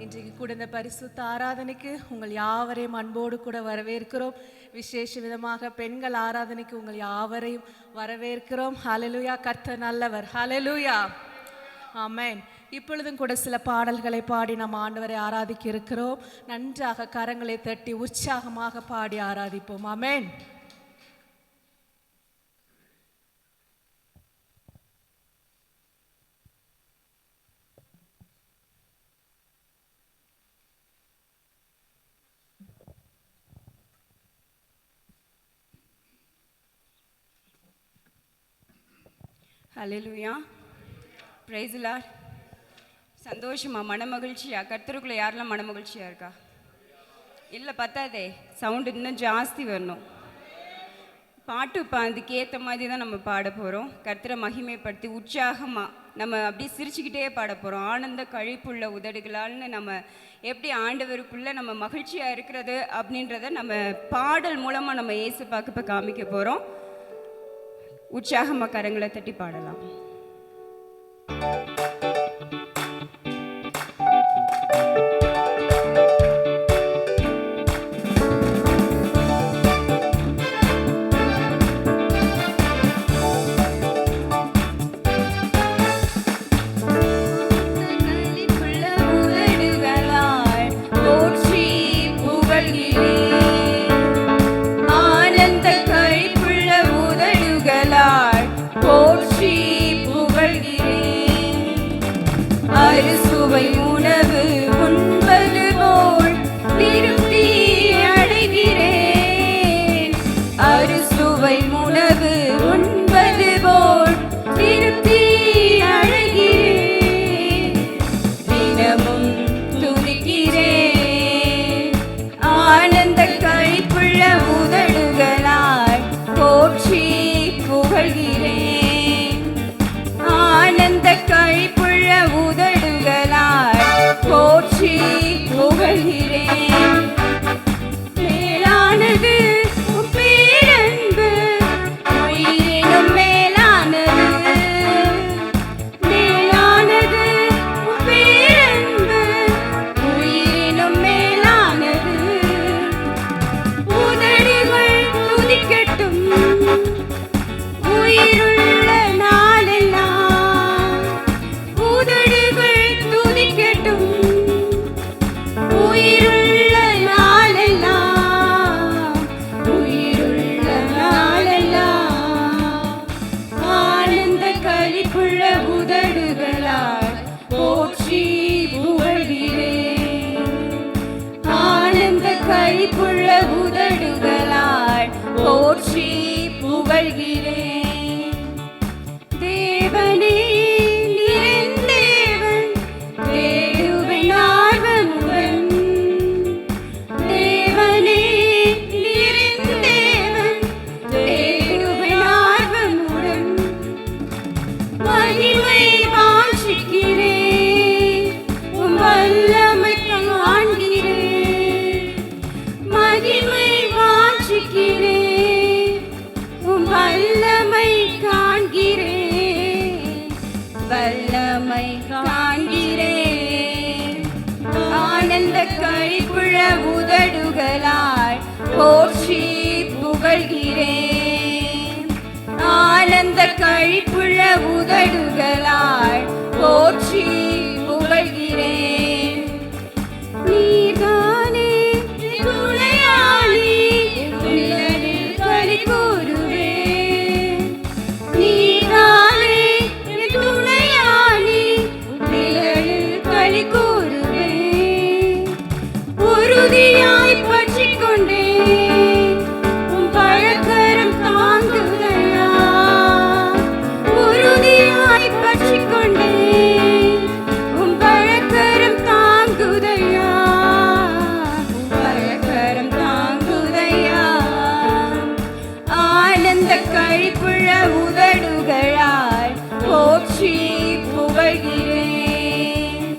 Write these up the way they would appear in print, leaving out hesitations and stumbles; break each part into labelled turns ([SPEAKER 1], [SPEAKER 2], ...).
[SPEAKER 1] இன்றைக்கு கூட இந்த பரிசுத்த ஆராதனைக்கு உங்கள் யாவரையும் அன்போடு கூட வரவேற்கிறோம். விசேஷ விதமாக பெண்கள் ஆராதனைக்கு உங்கள் யாவரையும் வரவேற்கிறோம். ஹல்லேலூயா, கர்த்தர் நல்லவர். ஹல்லேலூயா, ஆமென். இப்பொழுதும் கூட சில பாடல்களை பாடி நாம் ஆண்டவரை ஆராதிக்க இருக்கிறோம். நன்றாக கரங்களை தட்டி உற்சாகமாக பாடி ஆராதிப்போம். ஆமென்.
[SPEAKER 2] ஹல்லேலூயா, பிரைஸ் தி லார்ட். சந்தோஷமா, மனமகிழ்ச்சியா? கர்த்தருக்குள்ள யாரெல்லாம் மனமகிழ்ச்சியா இருக்கா? இல்லை, பத்தாதே, சவுண்டு இன்னும் ஜாஸ்தி வரணும். பாட்டு அதுக்கு ஏற்ற மாதிரி தான் நம்ம பாட போகிறோம். கர்த்தரை மகிமைப்படுத்தி உற்சாகமாக நம்ம அப்படியே சிரிச்சுக்கிட்டே பாட போகிறோம். ஆனந்த கழிப்புள்ள உதடுகளால்னு நம்ம எப்படி ஆண்டவருக்குள்ளே நம்ம மகிழ்ச்சியாக இருக்கிறது அப்படின்றத நம்ம பாடல் மூலமாக நம்ம இயேசுப்பாக்கு இப்போ காமிக்க போகிறோம். உற்சாகமாக கரங்களை தட்டி பாடலாம். அறுசுவை உணவு உண்பது போல் திருப்தி அடைகிறேன். அறுசுவை உணவு உண்பது போல் திருப்தி அடைகிறேன். தினமும் துதிக்கிறேன். ஆனந்த கழிப்புள்ள உதடுகளால் போற்றி புகழ்கிறேன். ஆனந்த கழிப்புள்ள உதடுகளால் போற்றி புகழ்கிறேன். மேலானது பேரன்பு, உயிரினும் மேலானது. மேலானது பேரன்பு, உயிரினும் மேலானது. உதடுகள் துதிக்கட்டும் உயிருள்ள நாளெல்லாம். உதடுகள் துதிக்கட்டும் உயிருள்ள நாளெல்லாம். உயிருள்ள நாளெல்லாம். ஆனந்த களிப்புள்ள உதடுகளால் போற்றி புகழ்கிறேன். ஆனந்த களிப்புள்ள உதடுகளால் போற்றி புகழ்கிறேன். தேவனே நிறைந்தேவன், தேடுவேன் ஆர்வமுடன். தேவனே நிறைந்தேவன், தேடுவேன் ஆர்வமுடன். மகிமை வாஞ்சிக்கிறேன், உம் வல்லமை காண்கிறேன். மகிமை வாஞ்சிக்கிறேன், உம் வல்லமை காண்கிறேன். வல்லமை காண்கிறேன். ஆனந்த கழிப்புள்ள உதடுகளால் போற்றி புகழ்கிறேன். ஆனந்த கழிப்புள்ள உதடுகளால் போற்றி புகழ்கிறேன். நீதானே துணையாளி, நிழலில் களி கூறுவேன். நீதானே துணையாளி, நிழலில் களி கூறுவேன். உறுதியாய் பற்றிக் கொண்டேன், உம் பழக்கரம் தாங்குதையா. உறுதியாய் பற்றிக் கொண்டேன், உம் பழக்கரம் தாங்குதையா. உம் பழக்கரம் தாங்குதையா. ஆனந்த கழிப்புள்ள உதடுகளால் போற்றி புகழ்கிறேன்.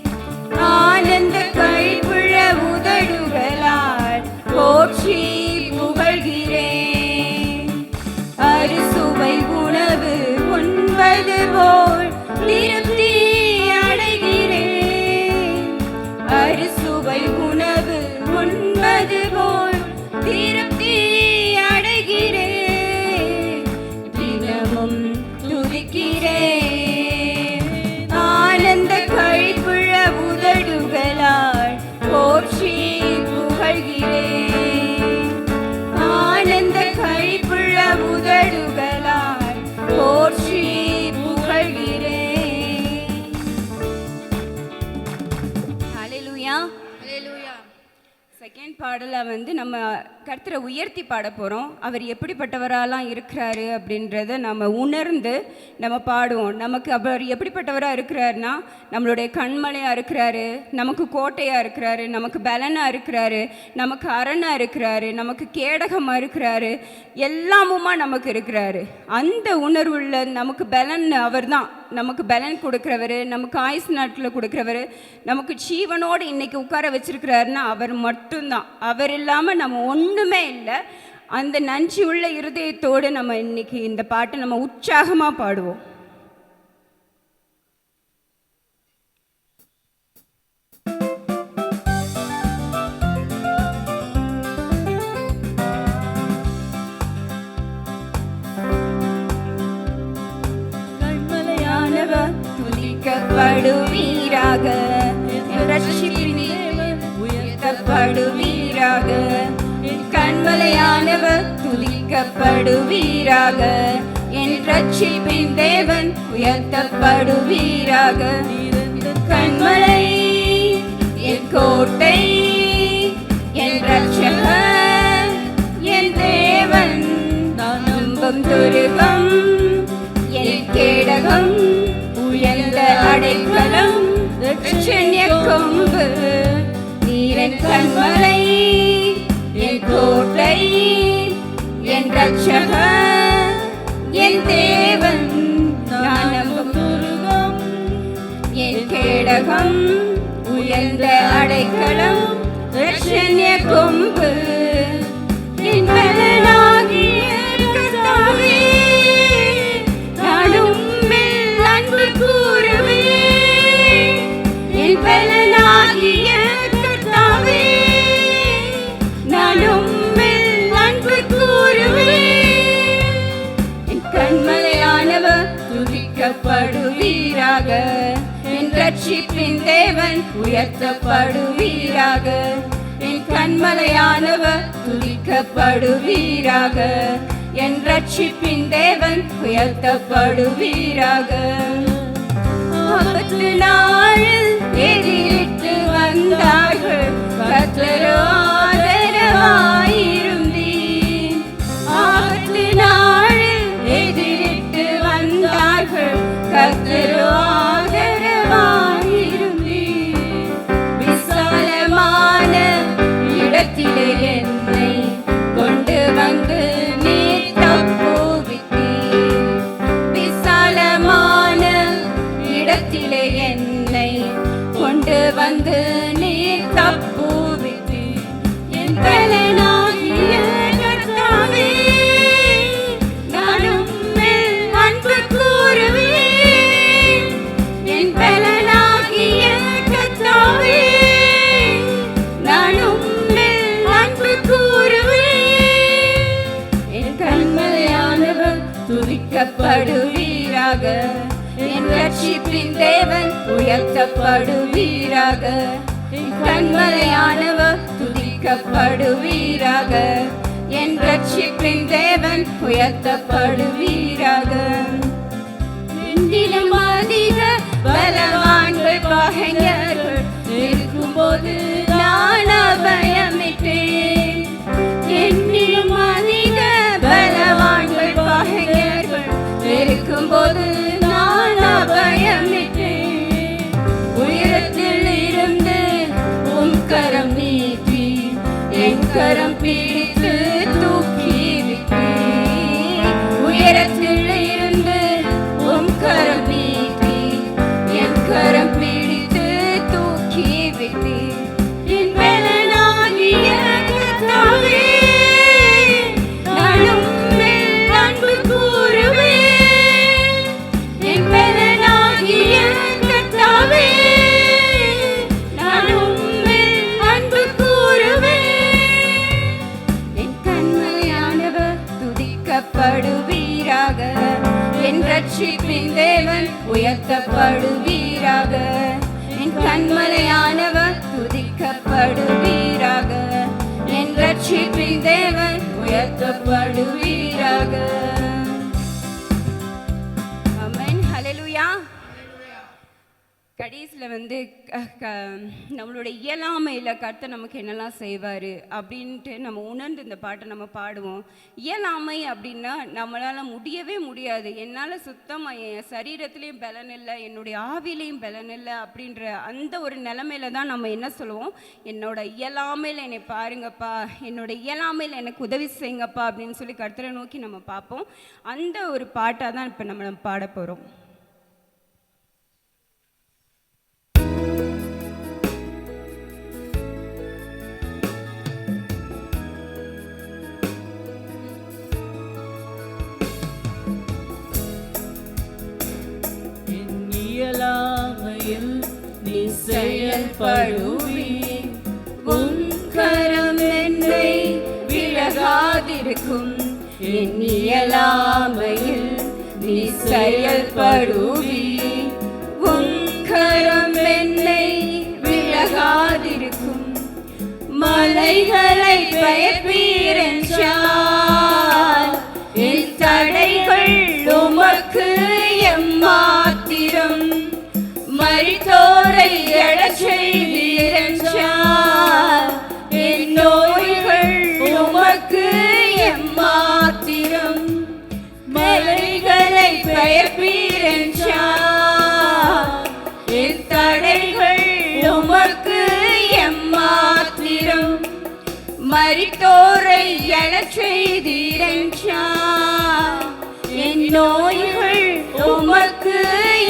[SPEAKER 2] செகண்ட் பாடலை நம்ம கர்த்தரை உயர்த்தி பாட போகிறோம். அவர் எப்படிப்பட்டவராலாம் இருக்கிறாரு அப்படின்றத நம்ம உணர்ந்து நம்ம பாடுவோம். நமக்கு அவர் எப்படிப்பட்டவராக இருக்கிறாருன்னா, நம்மளுடைய கண்மலையாக இருக்கிறாரு, நமக்கு கோட்டையாக இருக்கிறாரு, நமக்கு பலனாக இருக்கிறாரு, நமக்கு அரணாக இருக்கிறாரு, நமக்கு கேடகமாக இருக்கிறாரு, எல்லாமுமா நமக்கு இருக்கிறாரு. அந்த உணர்வுள்ள நமக்கு பலன் அவர் தான். நமக்கு பலன் கொடுக்குறவர், நமக்கு ஆயுஸ் நாட்டில் கொடுக்குறவர், நமக்கு ஜீவனோடு இன்னைக்கு உட்கார வச்சிருக்கிறாருன்னா அவர் மட்டும்தான். அவர் இல்லாமல் நம்ம ஒன்றுமே இல்லை. அந்த நன்றி உள்ள இருதயத்தோடு நம்ம இன்னைக்கு இந்த பாட்டை நம்ம உற்சாகமாக பாடுவோம். துதிக்கப்படுவீராக, உயர்த்தப்படுவீராக, என் கண்மலையானவர் துதிக்கப்படுவீராக, என் ரட்சிப்பின் தேவன் உயர்த்தப்படுவீராக. கண்மலை, என் கோட்டை, என் ரட்சகர், என் தேவன், நான் நம்பும் துருகம், என் கேடகம், உயர்ந்த அடைக்கலம், ரட்சண்ய கொம்பு, நீரன் கண்மலை, என் கோட்டை, என் ரட்சகர், என் தேவன், நான் நம்பும் துருகம், என் கேடகம், உயர்ந்த அடைக்கலம், ரட்சண்ய கொம்பு, என் பலனாகிய கர்த்தாவே, என் பலனாகிய கர்த்தாவே, நான் உம்மில் அன்பு கூறுவேன். என் கண்மலையானவர் துதிக்கப்படுவீராக, என் ரட்சிப்பின் தேவன் உயர்த்தப்படுவீராக. என் கண்மலையானவர் துதிக்கப்படுவீராக, என் ரட்சிப்பின் தேவன் உயர்த்தப்படுவீராக. ஆபத்து நாளில் எதிரிட்டு வந்தார்கள், கர்த்தரோ ஆதரவாயிருந்தீர். ஆபத்து நாளில் எதிரிட்டு வந்தார்கள், கர்த்தரோ ஆதரவாயிருந்தீர். விசாலமான இடத்திலே என்னை கொண்டு வந்து நீர் தப்புவித்தீர். விசாலமான இடத்திலே என்னை கொண்டு வந்து நீர் தப்புவித்தீர். என் பலனாகிய கர்த்தாவே, நான் உம்மில் அன்பு கூறுவேன். என் பலனாகிய கர்த்தாவே, நான் உம்மில் அன்பு கூறுவேன். என் கண்மலையானவர் துதிக்கப்படுவீராக, என் ரட்சிப்பின் தேவன் உயர்த்தப்படுவீராக. என் கண்மலையானவர் துதிக்கப்படுவீராக, என் ரட்சிப்பின் தேவன் உயர்த்தப்படுவீராக. என்னிலும் அதிக பலவான்கள் பகைஞர்கள் இருக்கும்போது நான் அபயமிட்டேன். என்னிலும் அதிக பலவான்கள் பகைஞர்கள் இருக்கும்போது நான் அபயமிட்டேன். உயரத்தில் இருந்து உம் கரம் நீட்டி என் கரம் பிடித்து தூக்கி விட்டீர். உயரத்தில் இருந்து உம் கரம் நீட்டி என் கரம் பிடித்து தூக்கி விட்டீர். என் பலனாகிய கர்த்தாவே, நான் உம்மில் அன்பு கூறுவேன். என் பலனாகிய கர்த்தாவே, நான் உம்மில் அன்பு கூறுவேன். என் கண்மலையானவர் துதிக்கப்படுவீராக, என் ரட்சிப்பின் தேவன் உயர்த்தப்படுவீராக. என் கண்மலையானவர் துதிக்கப்படுவீராக, என் ரட்சிப்பின் தேவன் உயர்த்தப்படுவீராக. ஆமென். ஹல்லேலூயா. கடைசியில் வந்து நம்மளோட இயலாமையில் கர்த்தர் நமக்கு என்னெல்லாம் செய்வார் அப்படின்ட்டு நம்ம உணர்ந்து இந்த பாட்டை நம்ம பாடுவோம். இயலாமை அப்படின்னா நம்மளால் முடியவே முடியாது, என்னால் சுத்தமாக என் சரீரத்துலேயும் பலன் இல்லை, என்னுடைய ஆவிலையும் பலன் இல்லை அப்படின்ற அந்த ஒரு நிலைமையில தான் நம்ம என்ன சொல்லுவோம், என்னோட இயலாமையில் என்னை பாருங்கப்பா, என்னோட இயலாமையில் எனக்கு உதவி செய்யுங்கப்பா அப்படின்னு சொல்லி கர்த்தரை நோக்கி நம்ம பார்ப்போம். அந்த ஒரு பாட்டாக தான் இப்போ நம்ம பாட போகிறோம்.
[SPEAKER 3] இயலாமையில் நீ செயல்படுவி,
[SPEAKER 2] உன் கரம் என்னை விலகாதிருக்கும். என் இயலாமையில் நீ செயல்படுவி, உன் கரம் என்னை விலகாதிருக்கும். மலைகளை பெயர்ப்பீரென்றால் என் தடைகள் உமக்கு எம்மாத்திரம். மரித்தோரை எழச் செய்தீரென்றால் என் நோய்கள் உமக்கு எம்மாத்திரம். மலைகளை பெயர்ப்பீரென்றால் என் தடைகள் உமக்கு எம்மாத்திரம். மரித்தோரை எழச் செய்தீரென்றால் என் நோய்கள் உமக்கு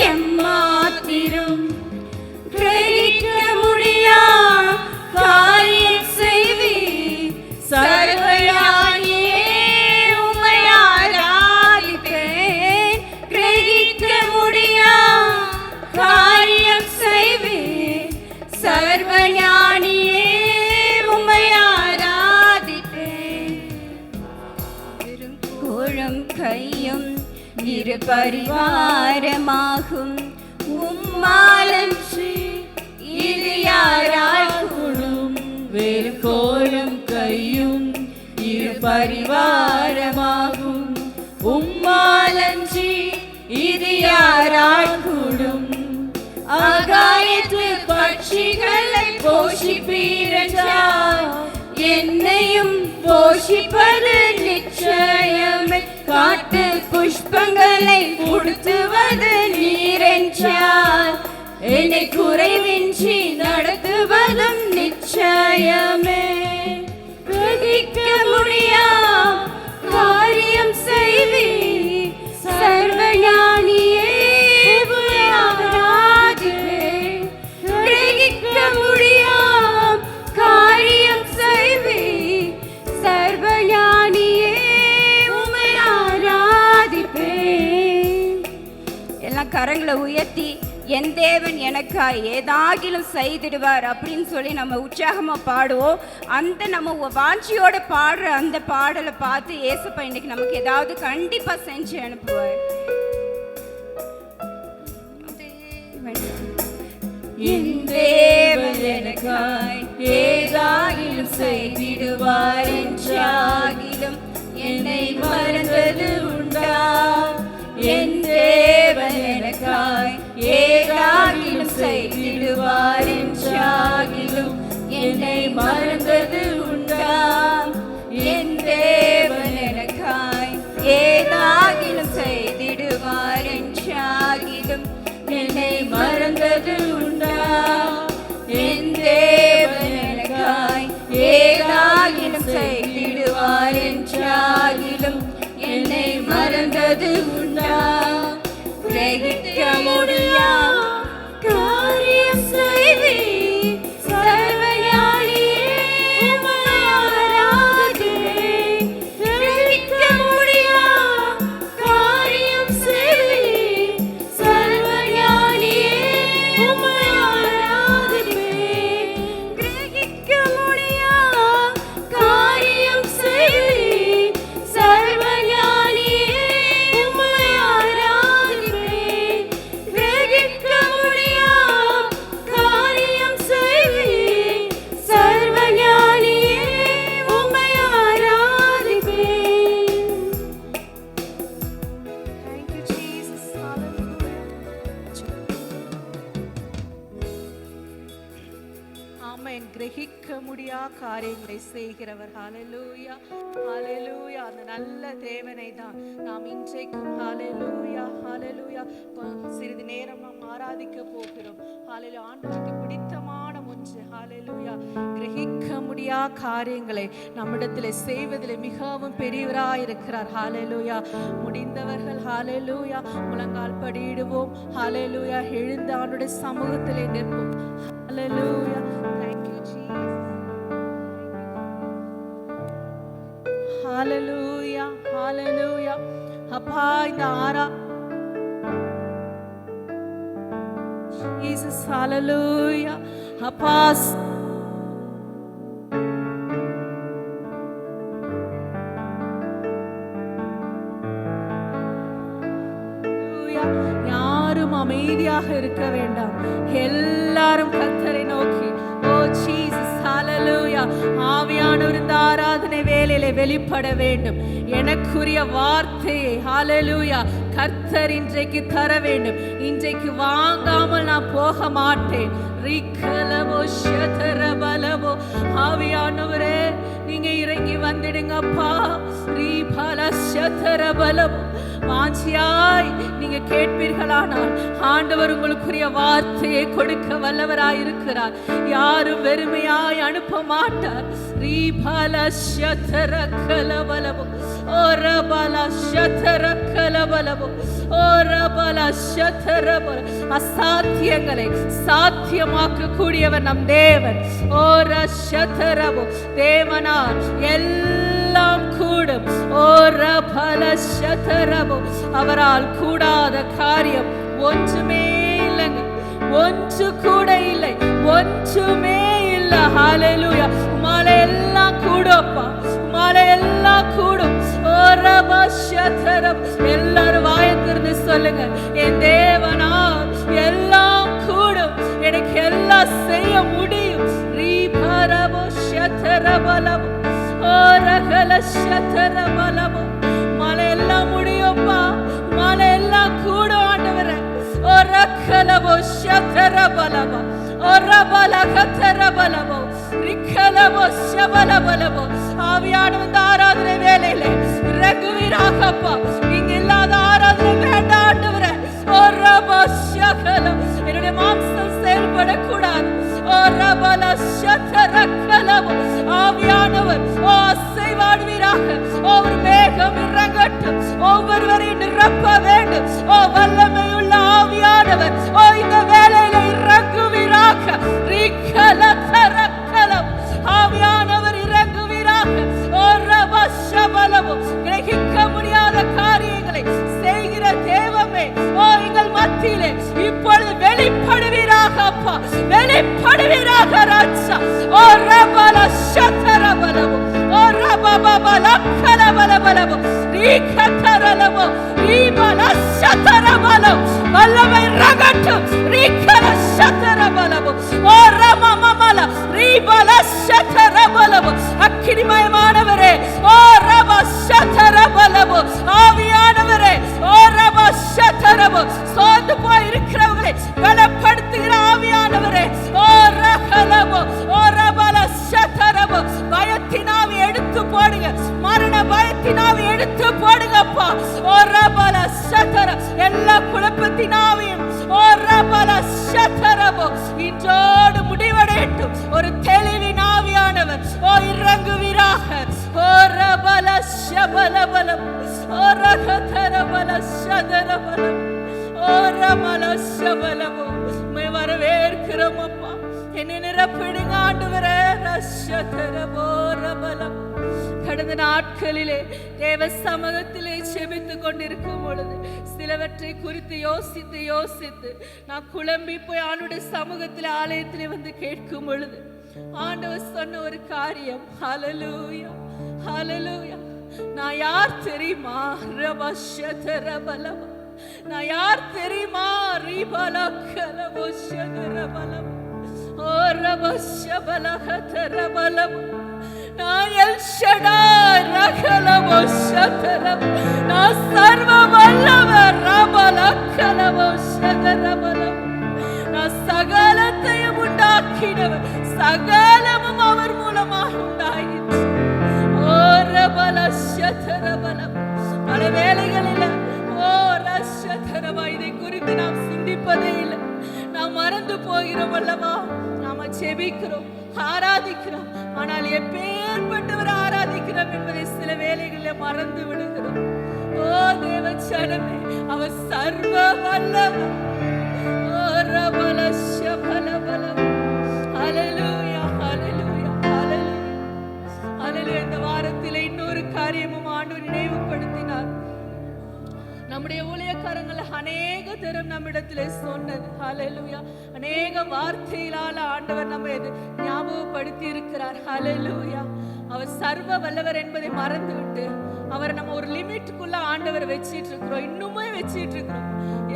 [SPEAKER 2] எம்மாத்திரம். கிரகிக்க முடியா காரியம் செய்வீர், சர்வஞானியே உம்மை ஆராதிப்பேன். கிரகிக்க முடியா காரியம் செய்வீர், சர்வஞானியே உம்மை ஆராதிப்பேன். கோழம் கையும் இரு பரிவாரமாகும், உம்மாலன்றி இது யாரால் கூடும்.
[SPEAKER 3] வேறு கோலம் கையும் இரு பரிவாரமாகும்,
[SPEAKER 2] உம்மாலன்றி இது யாரால் கூடும். ஆகாயத்து பட்சிகளை போஷிப்பீரென்றால் என்னையும் போஷிப்பது நிச்சயமே. காட்டு புஷ்பங்களை உடுத்துவது நீரென்றால் என்னை குறைவின்றி நடத்துவதும் நிச்சயமே. கிரகிக்க முடியா காரியம் செய்வீர், சர்வஞானியே உம்மை ஆராதிப்பேன். கிரகிக்க முடியா காரியம் செய்வீர், சர்வஞானியே உம்மை ஆராதிப்பேன். எல்லாம் கரங்களை உயர்த்தி என் தேவன் எனக்காய் ஏதாகிலும் செய்திடுவார் அப்படின்னு சொல்லி நம்ம உற்சாகமாக பாடுவோம். அந்த நம்ம வாஞ்சியோட பாடுற அந்த பாடலை பார்த்து ஏசப்பா இன்னைக்கு நமக்கு ஏதாவது கண்டிப்பாக செஞ்சு அனுப்புவார். என் தேவன் எனக்காய் ஏதாகிலும் செய்திடுவார் என்றாகிலும் என்னை மறந்தது உண்டா. என் தேவன் எனக்காய் ஏதாகிலும் செய்திடுவார் என்றாகிலும் என்னை மறந்தது உண்டா. என் தேவன் எனக்காய் ஏதாகிலும் செய்திடுவார் என்றாகிலும் என்னை மறந்தது உண்டா. என் தேவன் எனக்காய் ஏதாகிலும் செய்திடுவார் என்றாகிலும் என்னை மறந்தது உண்டா. கிரகிக்க முடியா காரியம் செய்வீர், சர்வஞானியே உம்மை ஆராதிப்பேன். கிரகிக்க முடியா காரியம் செய்வீர், சர்வஞானியே உம்மை ஆராதிப்பேன். கிரகிக்க முடியா காரியம் செய்வீர், சர்வஞானியே உம்மை ஆராதிப்பேன்.
[SPEAKER 1] ஆமென். கிரகிக்க முடியா காரியங்களை செய்கிறவர். ஹalleluya, ஹalleluya. அந்த நல்ல தேவனை தான் நாம் இன்றைக்கும் ஹalleluya, ஹalleluya சிறிது நேரம் நாம் ஆராதிக்க போகிறோம். ஹalleluya. ஆண்டவருக்கு பிடித்தமான ஒன்று ஹalleluya. கிரகிக்க முடியா காரியங்களை நம்மிடத்தில் செய்வதில் மிகவும் பெரியவராய் இருக்கிறார். ஹalleluya. முடிந்தவர்கள் ஹalleluya முழங்கால் படியிடுவோம். ஹalleluya. எழுந்து ஆண்டவருடைய சமூகத்திலே நிற்போம். ஹalleluya. Thank you Jesus. ஹalleluya, ஹalleluya. அப்பா இந்த Jesus, hallelujah. அப்பா யாரும் அமைதியாக இருக்க வேண்டாம். எல்லாரும் கர்த்தரை நோக்கி ஓ ஜீசஸ் ஹalleluya. ஆவியானவர் இந்த ஆராதனை வேளையிலே வெளிப்பட வேண்டும். எனக்குரிய வார்த்தையை ஹalleluya கர்த்தர் இன்றைக்கு தர வேண்டும். இன்றைக்கு வாங்காமல் நான் போக மாட்டேன். ரிக்கலவோ ஷதரபலவோ ஆவியானவரே நீங்க இறங்கி வந்துடுங்கப்பா. ரீபல ஷதரபலவோ வாஞ்சியாய் நீங்க கேட்பீர்களானால் ஆண்டவர் உங்களுக்குரிய வார்த்தையை கொடுக்க வல்லவராய் இருக்கிறார். யாரும் வெறுமையாய் அனுப்ப மாட்டார். ரீபல ஷதரகலபலவோ ஓரபல ஷதரகலபலவோ ஓரபல ஷதரபல அசாத்தியங்களை சாத்தியமாக்க கூடியவர் நம் தேவன். ஓர ஷதரபோ தேவனால் எல்லாம் கூடும். ஓரபல ஷதரபோ அவரால் கூடாத காரியம் ஒன்றுமே இல்லைங்க. ஒன்று கூட இல்லை, ஒன்றுமே இல்லை. ஹalleluya. உம்மால எல்லாம் கூடும்ப்பா, உம்மால எல்லாம் கூடும். எல்லாரும் வாயை திறந்து சொல்லுங்க, என் தேவனால் எல்லாம் கூடும், எனக்கு எல்லாம் செய்ய முடியும். ரீபரபோ ஷதரபலபோ ஓரகல ஷதரபலபோ உம்மால எல்லாம் முடியும்ப்பா, உம்மால எல்லாம் கூடும் ஆண்டவரே. ஓரகலபோ ஷதரபலபோ ஓரபலகதரபலபோ ரிக்கலபோ ஷபலபலபோ ஆவியானவர் ஆராதனை வேளையிலே இறங்குவீராகப்பா. இங்க இல்லாத ஆராதனை வேண்டாம் ஆண்டவரே. ஓரபோ ஷகலம் என்னுடைய மாம்சம் செயல்படக்கூடாது. ஓரபல ஷதரகலபோ ஆவியானவர் ஓ அசைவாடுவீராக. ஒரு மேகம் இறங்கட்டும், ஒவ்வொருவரையும் நிரப்ப வேண்டும். ஓ வல்லமையுள்ள ஆவியானவர் ஓ இந்த வேளையில இறங்குவீராக. ரிக்கலதரகலம் ஆவியானவர் இறங்குவீராக. ஓரபோ ஷபலபோ கிரகிக்க முடியாத காரியங்களை செய்கிற தேவமே ஓ எங்கள் மத்தியிலே இப்பொழுது வெளிப்படுவீராக அப்பா, வெளிப்படுவீராக ராஜா. ஓரபல ஷதரபலபோ ஓரபபலகலபலபோ ரிக்கதரலபோ ரிபல ஷதரபலோ வல்லமை இறங்கட்டும். ரிக்கல ஷதரபலபோ ஓரமமமல ரிபல ஷதரபலபோ அக்கினிமயமானவரே ஓரப ஷதரபலபோ ஆவியானவரே ஓரப ஷதரபோ சோர்ந்து போய் இருக்கிறவர்களை பலப்படுத்துகிற ஆவியானவரே ஓரகலபோ ஓரபல ஷதரபோ பயத்தின் ஆவி எடுத்து போடுங்க, மரண பயத்தின் ஆவி எடுத்து போடுங்கப்பா. ஓரபல ஷதர எல்லா குழப்பத்தின் ஆவியும் ஓரபல ஷதரபோ இன்றோடு முடிவடையட்டும். ஒரு தெளிவின் ஆவியானவர் ஓ இறங்குவீராக. ஓரபல ஷபலபலம் ஓரகதரபல ஷதரபலம் ஓரமல ஷபலபோ வரவேற்கிறோம் அப்பா. என்னை நிரப்பிடுங்க ஆண்டவரே. ரஷதரபோரபலம் கடந்த நாட்களிலே தேவ சமூகத்திலே செபித்துக் கொண்டிருக்கும் பொழுது சிலவற்றை குறித்து யோசித்து யோசித்து நான் குழம்பி போய் ஆண்டவருடைய சமூகத்திலே ஆலயத்திலே வந்து கேட்கும் பொழுது ஆண்டவர் சொன்ன ஒரு காரியம், ஹalleluya ஹalleluya, நான் யார் தெரியுமா? ரபஷதரபலம் நான் யார் தெரியுமா? ரிபலகலபஷதரபலம் ஓரபஷபலகதரபலம் நான் எல் ஷடாய் ரகலபஷதரபலம் நான் சர்வ வல்லவர் ரபலகலபஷதரபலம் நான் சகலத்தையும் உண்டாக்கினவர் சகலமும் அவர் மூலமாக உண்டாயிற்று. ஓ ரபல ஷதரபலம். பல வேளைகளில் ஓ ரஷதரபா இதை குறித்து நாம் சிந்திப்பதே இல்லை. நாம் மறந்து போகிறோம் அல்லவா? நாம ஜெபிக்கிறோம், ஆராதிக்கிறோம், ஆனால் எப்பேற்பட்டவர் ஆராதிக்கிறோம் என்பதை சில வேளைகளில் மறந்து விடுகிறோம். ஓ தேவ ஜனமே, அவர் சர்வ வல்லவர். ஓ ரபல ஷபலபலம். ஹல்லேலூயா, ஹல்லேலூயா, ஹல்லேலூயா, ஹல்லேலூயா. இந்த வாரத்தில் இன்னொரு காரியமும் ஆண்டவர் நினைவுபடுத்தினார். நம்முடைய ஊழியக்காரங்கள் அநேக தரம் நம்மிடத்திலே சொன்னது. ஹல்லேலூயா. அநேக வார்த்தையிலால ஆண்டவர் நம்ம ஞாபகப்படுத்தி இருக்கிறார். ஹல்லேலூயா. அவர் சர்வ வல்லவர் என்பதை மறந்துவிட்டு அவர் நம்ம ஒரு லிமிட்டுக்குள்ள ஆண்டவர் வச்சிட்டு இருக்கிறோம், இன்னுமே வச்சிட்டு இருக்கிறோம்.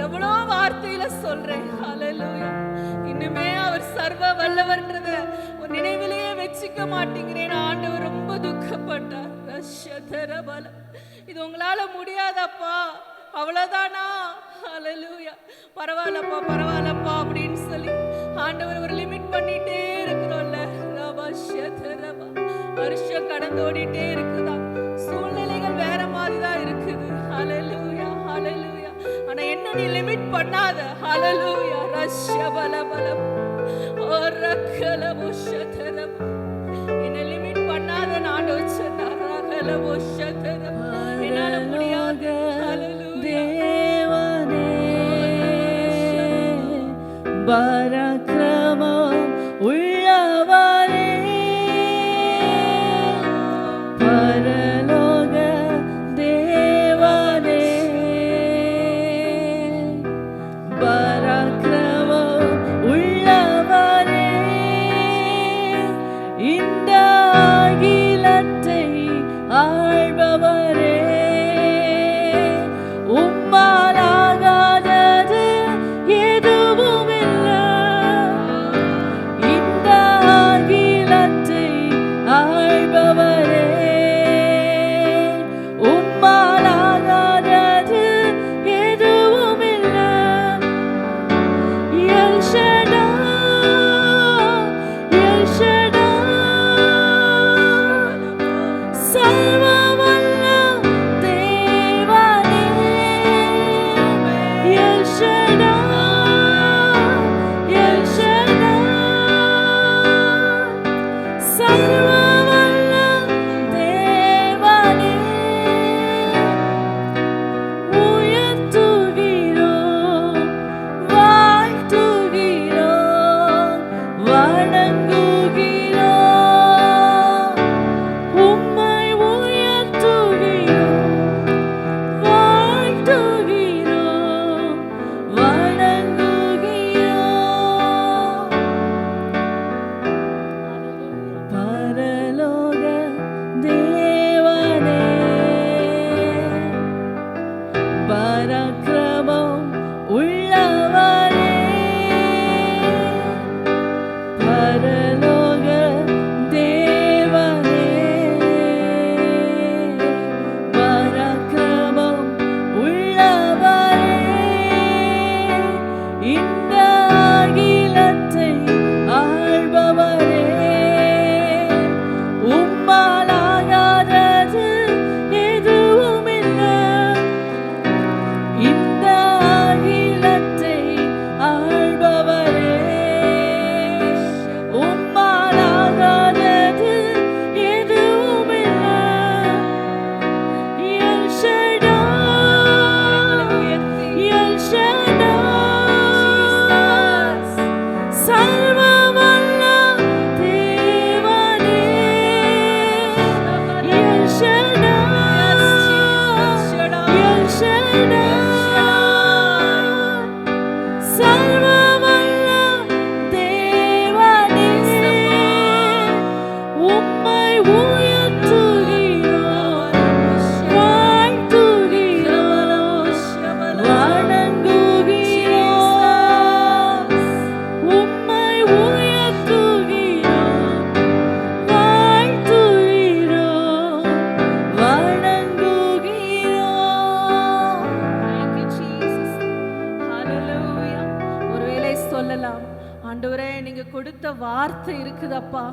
[SPEAKER 1] எவ்வளோ வார்த்தையில சொல்றேன். ஹல்லேலூயா. இன்னுமே அவர் சர்வ வல்லவர்ன்றத ஒரு நினைவிலேயே வச்சுக்க மாட்டேங்கிறேன். ஆண்டவர் ரொம்ப துக்கப்பட்டார். இது உங்களால முடியாதப்பா, அவ்வளவுதானா? ஹல்லேலூயா. பரவாயில்லப்பா, பரவாயில்லப்பா அப்படின்னு சொல்லி ஆண்டவர் ஒரு லிமிட் பண்ணிட்டே இருக்கிறோம்ல. வருஷம் கடந்து ஓடிட்டே இருக்குதா, சூழ்நிலைகள் வேற மாதிரிதான் இருக்குது. ஹல்லேலூயா, ஹல்லேலூயா. ஆனா என்ன நீ லிமிட் பண்ணாத. ஹல்லேலூயா. ரஷ்யபலபலம் ஓ ரக்கலபுஷதரம். என்ன லிமிட் பண்ணாத ஆண்டவர் சொன்னார். ரகலபுஷதரம். என்னால முடியாது.
[SPEAKER 3] தேவனே பராக்கிரமம் உள்ளவரே, பரலோக தேவனே பராக்கிரமம் உள்ளவரே, இந்த அகிலத்தை ஆள்பவரே, உம்மாலாகாதது எதுவும் இல்லை. இந்த அகிலத்தை ஆள்பவரே, உம்மாலாகாதது எதுவும் இல்லை. எல் ஷடாய், எல் ஷடாய், சர்வ வல்ல தேவனே. எல் ஷடாய், எல் ஷடாய், சர்வ வல்ல தேவனே. உயர்த்துகிறோம், வாழ்த்துகிறோம், வணங்குகிறோம். உம்மை உயர்த்துகிறோம், வாழ்த்துகிறோம், வணங்குகிறோம். பரலோக தேவனே பராக்கிரமம் உள்ளவரே, பரலோக
[SPEAKER 1] வார்த்தை இருக்குதப்பா.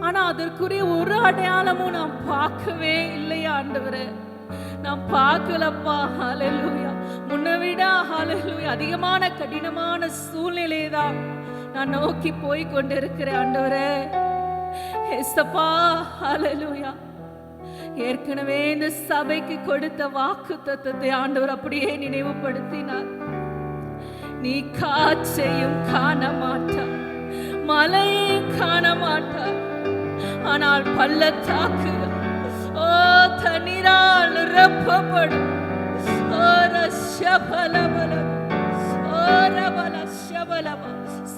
[SPEAKER 1] ஆனா அதற்குரிய ஒரு அடையாளமும் நான் பார்க்கவே இல்லையா ஆண்டவரே, நான் பார்க்கலப்பா. ஹalleluya. முன்னவிட ஹalleluya அதிகமான கடினமான சூழ்நிலையை தான் நான் நோக்கி போய் கொண்டிருக்கிறேன் ஆண்டவரே. ஏசப்பா ஹalleluya. ஏற்கனவே இந்த சபைக்கு கொடுத்த வாக்குத்தத்தத்தை ஆண்டவர் அப்படியே நினைவுபடுத்தினார். நீ காற்றையும் காண மாட்டார், மலையையும் காண மாட்டார், ஆனால் பள்ளத்தாக்குகள் ஓ தண்ணீரால் நிரப்பப்படும். ஓ ரஷபலபலம், ஓ ரபல ஷபலப.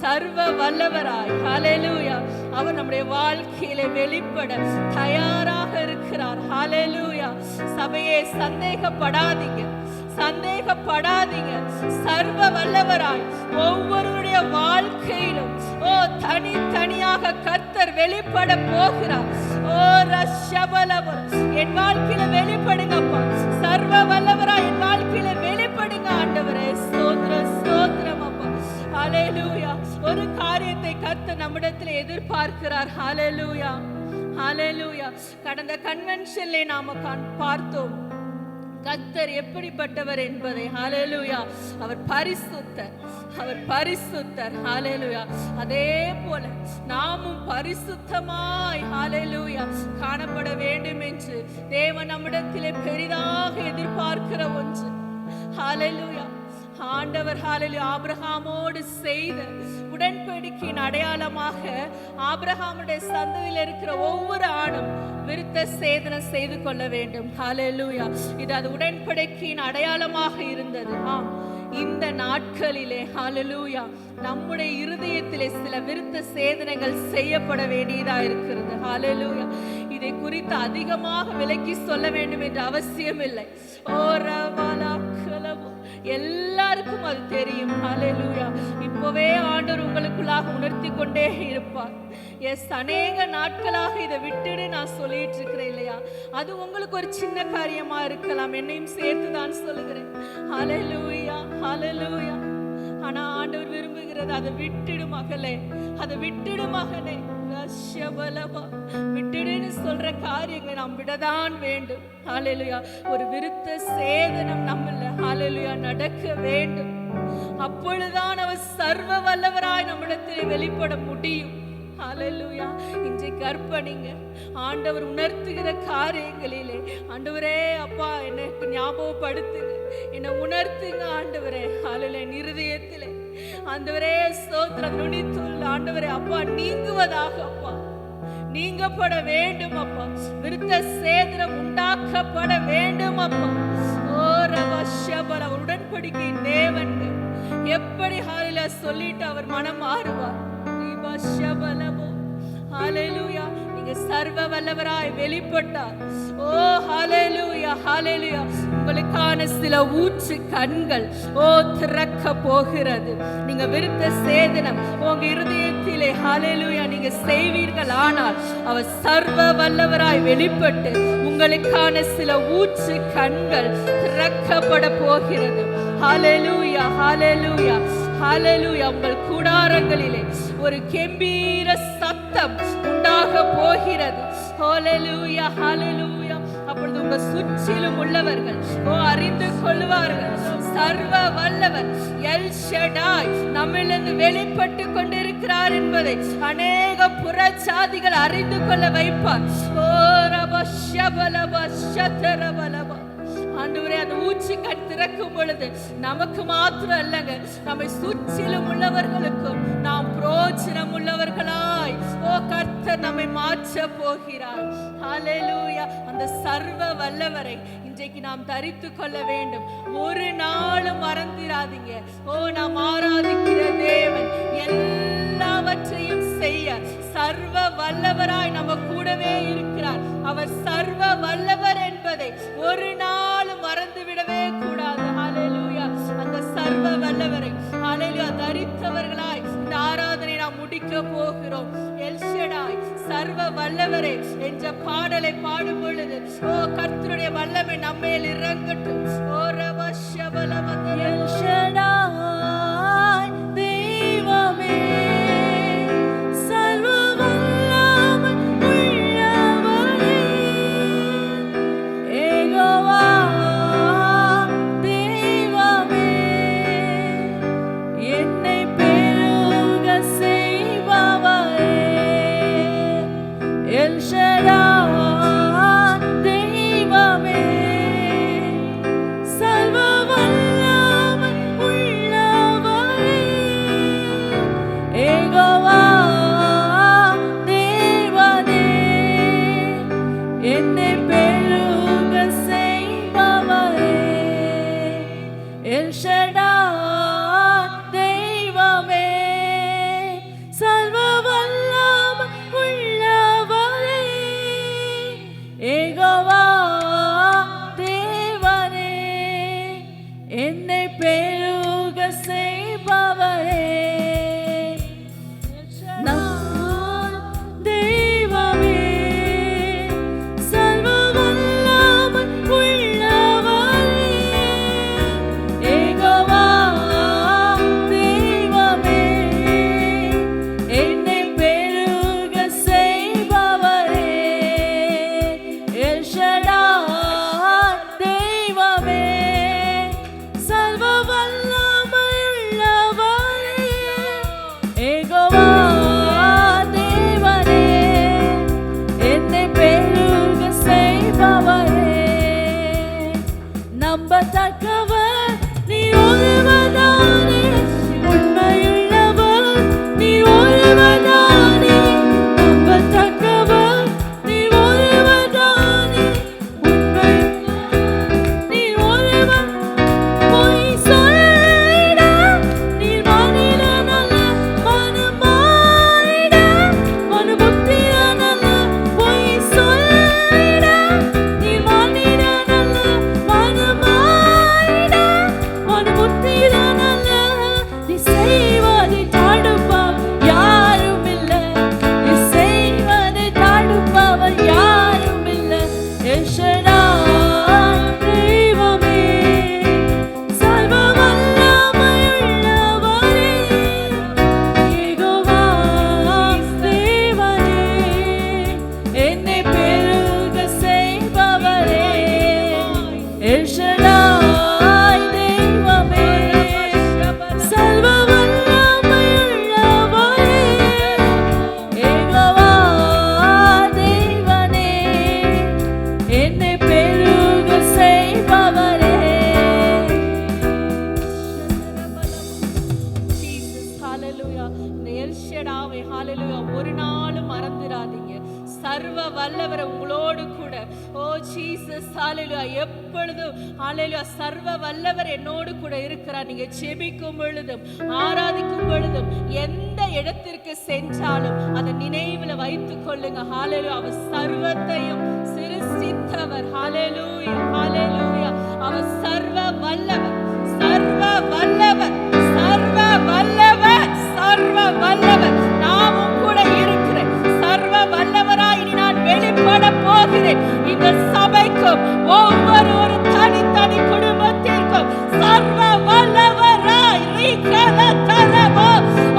[SPEAKER 1] சர்வ வல்லவராய் ஹalleluya அவர் நம்முடைய வாழ்க்கையில வெளிப்பட தயாராக இருக்கிறார். ஹalleluya. சபையே சந்தேகப்படாதீங்க, சந்தேகப்படாதீங்க. சர்வ வல்லவராய் ஒவ்வொருடைய வாழ்க்கையிலும் ஓ தனித்தனியாக கர்த்தர் வெளிப்பட போகிறார். ஓ ரஷபலப. என் வாழ்க்கையில வெளிப்படுங்கப்பா. சர்வ வல்லவராய் என் வாழ்க்கையில வெளிப்படுங்க ஆண்டவரே. ஸ்தோத்திரம் ஸ்தோத்திரம் அப்பா. ஹalleluya. ஒரு காரியத்தை கர்த்தர் நம்மிடத்தில் எதிர்பார்க்கிறார். ஹalleluya ஹalleluya. கடந்த கன்வென்ஷன்ல நாம பார்த்தோம் கர்த்தர் எப்படிப்பட்டவர் என்பதை. ஹalleluya. அவர் பரிசுத்தர், அவர் பரிசுத்தர். ஹalleluya. அதே போல நாமும் பரிசுத்தமாய் ஹalleluya காணப்பட வேண்டும் என்று தேவன் நம்மிடத்திலே பெரிதாக எதிர்பார்க்கிற ஒன்று. ஹalleluya. ஆண்டவர் ஹalleluya ஆபிரகாமோடு செய்த உடன்படிக்கையின் அடையாளமாக ஆபிரகாமுடைய சந்ததியில் இருக்கிற ஒவ்வொரு ஆணும் விருத்த சேதனம் செய்து கொள்ள வேண்டும். ஹalleluya. இது அது உடன்படிக்கையின் அடையாளமாக இருந்தது. இந்த நாட்களிலே ஹalleluya நம்முடைய இருதயத்திலே சில விருத்த சேதனங்கள் செய்யப்பட வேண்டியதா இருக்கிறது. ஹalleluya. இதை குறித்து அதிகமாக விளக்கி சொல்ல வேண்டும் என்ற அவசியம் இல்லை. ஓ ரவலகலவோ எல்லாருக்கும் அது தெரியும். ஹalleluya. இப்பவே ஆண்டவர் உங்களுக்குள்ளாக உணர்த்தி கொண்டே இருப்பார். அநேக நாட்களாக இதை விட்டுடு நான் சொல்லிட்டு இருக்கிறேன் இல்லையா, அது உங்களுக்கு ஒரு சின்ன காரியமா இருக்கலாம், என்னையும் சேர்த்து தான் சொல்லுகிறேன். ஹalleluya ஹalleluya. ஆனா ஆண்டவர் விரும்புகிறது அதை விட்டுடு மகளே, அதை விட்டுடு மகனே. விட்டுடுன்னு சொல்ற காரியங்களை நாம் விடதான் வேண்டும். ஹalleluya. ஒரு விருத்த சேதனம் நம்மள ஹalleluya நடக்க வேண்டும். அப்பொழுதுதான் அவர் சர்வ வல்லவராய் நம்மிடத்தில் வெளிப்பட முடியும். ஹalleluya. இன்றைக்கு அர்ப்பணிங்க. ஆண்டவர் உணர்த்துகிற காரியங்களிலே ஆண்டவரே அப்பா எனக்கு ஞாபகப்படுத்துங்க, என்னை உணர்த்துங்க ஆண்டவரே. ஹalleluya. இருதயத்திலே ஆண்டவரே ஸ்தோத்திரம் நுனித்துள்ள ஆண்டவரே அப்பா நீங்குவதாக அப்பா நீங்கப்பட வேண்டும் அப்பா. விருத்த சேதனம் உண்டாக்கப்பட வேண்டும் அப்பா. ஓ ரவஷபல உடன்படிக்கை தேவன் எப்படி ஹalleluya சொல்லிட்டு அவர் மனம் மாறுவார். ஹalleluya. நீங்க சர்வ வல்லவராய் வெளிப்பட்டார். ஓ ஹalleluya ஹalleluya. உங்களுக்கான சில ஊற்று கண்கள் ஓ திறக்க போகிறது. நீங்க விருத்த சேதனம் உங்க இருதயத்திலே ஹalleluya நீங்க செய்வீர்கள். ஆனால் அவர் சர்வ வல்லவராய் வெளிப்பட்டு உங்களுக்கான சில ஊற்று கண்கள் திறக்கப்பட போகிறது. ஹalleluya ஹalleluya ஹalleluya. உங்கள் கூடாரங்களிலே ஒரு கெம்பீர சத்தம் உண்டாக போகிறது. ஹalleluya ஹalleluya. அப்பொழுது உங்கள் சுற்றிலும் உள்ளவர்கள் அறிந்து கொள்வார்கள் சர்வ வல்லவர் எல் ஷடாய் நம்மிலிருந்து வெளிப்பட்டு கொண்டிருக்கிறார் என்பதை அநேக புறச்சாதிகள் அறிந்து கொள்ள வைப்பார். ஓ ரபஷபலபஷதரபலப. ஆண்டவரே அந்த ஊற்றி கண் திறக்கும் பொழுது நமக்கு மாத்திரம் அல்லங்க, நம்மை சுற்றிலும் உள்ளவர்களுக்கும் நாம் பிரோஜனம் உள்ளவர்களாய் ஓ கர்த்தர் நம்மை மாற்ற போகிறார். ஹalleluya. அந்த சர்வ வல்லவரை இன்றைக்கு நாம் தரித்து கொள்ள வேண்டும். ஒரு நாளும் மறந்திராதீங்க. ஓ நாம் ஆராதிக்கிற தேவன் எல்லாவற்றையும் செய்ய சர்வ வல்லவராய் நம்ம கூடவே இருக்கிறார். அவர் சர்வ வல்லவர் என்பதை ஒரு நாளும் மறந்து விடவே கூடாது. ஹalleluya. அந்த சர்வ வல்லவரை ஹalleluya தரித்தவர்களாய் இந்த ஆராதனை நாம் முடிக்க போகிறோம். எல் ஷடாய் சர்வ வல்லவரே என்ற பாடலை பாடும் பொழுது ஓ கர்த்தருடைய வல்லமை நம்மேல் இறங்கட்டும். ஓ ரவஷபலமத
[SPEAKER 3] எல் ஷடாய் தெய்வமே சர்வ
[SPEAKER 1] சர்வ வல்லவர் உங்களோடு கூட. ஓ ஜீசஸ் ஹalleluya. எப்பொழுதும் ஹalleluya சர்வ வல்லவர் என்னோடு கூட இருக்கிறார். நீங்க ஜெபிக்கும் பொழுதும் ஆராதிக்கும் பொழுதும் எந்த இடத்திற்கு சென்றாலும் அதை நினைவுல வைத்துக் கொள்ளுங்க. ஹalleluya. அவர் சர்வத்தையும் சிருஷ்டித்தவர். ஹalleluya ஹalleluya. அவர் சர்வ வல்லவர், சர்வ வல்லவர், சர்வ வல்லவர், சர்வ வல்லவர். நாமும் கூட இருக்கிறேன். சர்வ வல்லவராய் இனி நான் வெளிப்பட போகிறேன். இந்த சபைக்கும் ஒவ்வொரு தனித்தனி குடும்பத்திற்கும் சர்வ வல்லவராய் ரீகலதரமோ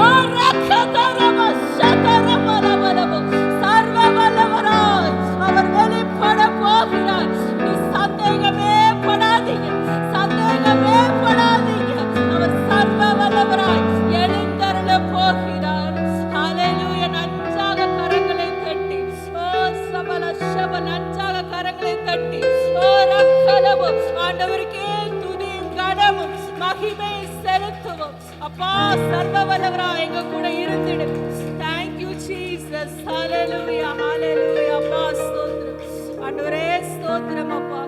[SPEAKER 1] ஓரகதரமோ சதரமலமலமோ சர்வ வல்லவராய் அவர் வெளிப்பட போகிறார். நீ சந்தேகமே படாதீங்க, சந்தேகமே படாதீங்க. அவர் சர்வ வல்லவராய் எழுந்தருள போகிறார். ஹalleluya. நன்றாக கரங்களை தட்டி, ஓ சபல ஷப நன்றாக கரங்களை தட்டி, ஓ ரக்கலமோ ஆண்டவருக்கே துதியும் கனமும் மகிமை செலுத்துவோம். அப்பா சர்வ வல்லவராய் எங்க கூட இருந்திடு. Thank you Jesus. ஹalleluya ஹalleluya. அப்பா ஸ்தோத்திரம் ஆண்டவரே, ஸ்தோத்திரம் அப்பா.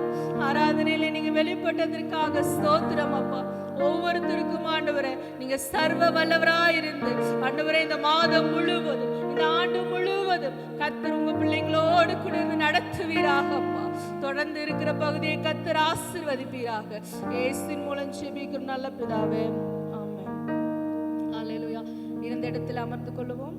[SPEAKER 1] ஆராதனையில நீங்க வெளிப்பட்டதற்காக ஸ்தோத்திரம் அப்பா. ஒவ்வொருத்தருக்கும் ஆண்டவரே நீங்க சர்வ வல்லவராய் இருந்து ஆண்டவரே இந்த மாதம் முழுவதும் இந்த ஆண்டு முழுவதும் கர்த்தர் உங்க பிள்ளைங்களோடு கூட இருந்து நடத்துவீராக அப்பா. தொடர்ந்து இருக்கிற பகுதியை கர்த்தர் ஆசீர்வதிப்பீராக. இயேசுவின் மூலம் ஜெபிக்கிறோம் நல்ல பிதாவே, ஆமென். ஹalleluya. இருந்த இடத்தில் அமர்ந்து கொள்ளுவோம்.